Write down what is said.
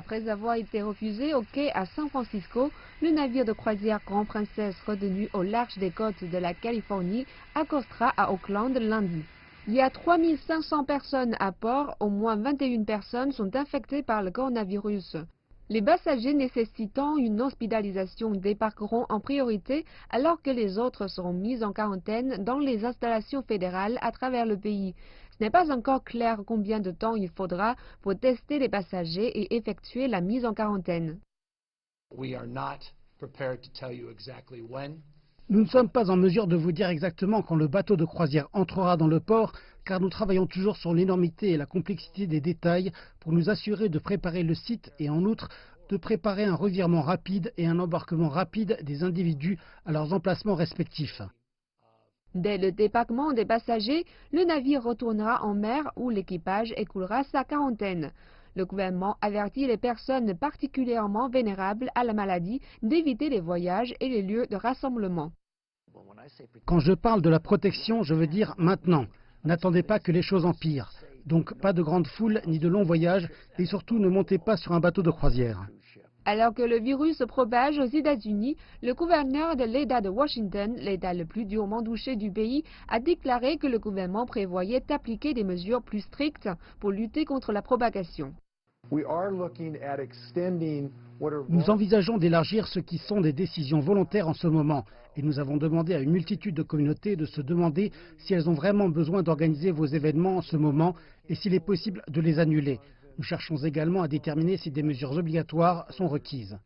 Après avoir été refusé au quai à San Francisco, le navire de croisière Grand Princess retenu au large des côtes de la Californie accostera à Oakland lundi. Il y a 3500 personnes à bord, au moins 21 personnes sont infectées par le coronavirus. Les passagers nécessitant une hospitalisation débarqueront en priorité alors que les autres seront mis en quarantaine dans les installations fédérales à travers le pays. Ce n'est pas encore clair combien de temps il faudra pour tester les passagers et effectuer la mise en quarantaine. Nous ne sommes pas en mesure de vous dire exactement quand le bateau de croisière entrera dans le port, car nous travaillons toujours sur l'énormité et la complexité des détails pour nous assurer de préparer le site et en outre de préparer un revirement rapide et un embarquement rapide des individus à leurs emplacements respectifs. Dès le débarquement des passagers, le navire retournera en mer où l'équipage écoulera sa quarantaine. Le gouvernement avertit les personnes particulièrement vulnérables à la maladie d'éviter les voyages et les lieux de rassemblement. Quand je parle de la protection, je veux dire maintenant. N'attendez pas que les choses empirent. Donc pas de grandes foules ni de longs voyages et surtout ne montez pas sur un bateau de croisière. Alors que le virus se propage aux États-Unis, le gouverneur de l'État de Washington, l'État le plus durement touché du pays, a déclaré que le gouvernement prévoyait d'appliquer des mesures plus strictes pour lutter contre la propagation. Nous envisageons d'élargir ce qui sont des décisions volontaires en ce moment et nous avons demandé à une multitude de communautés de se demander si elles ont vraiment besoin d'organiser vos événements en ce moment et s'il est possible de les annuler. Nous cherchons également à déterminer si des mesures obligatoires sont requises.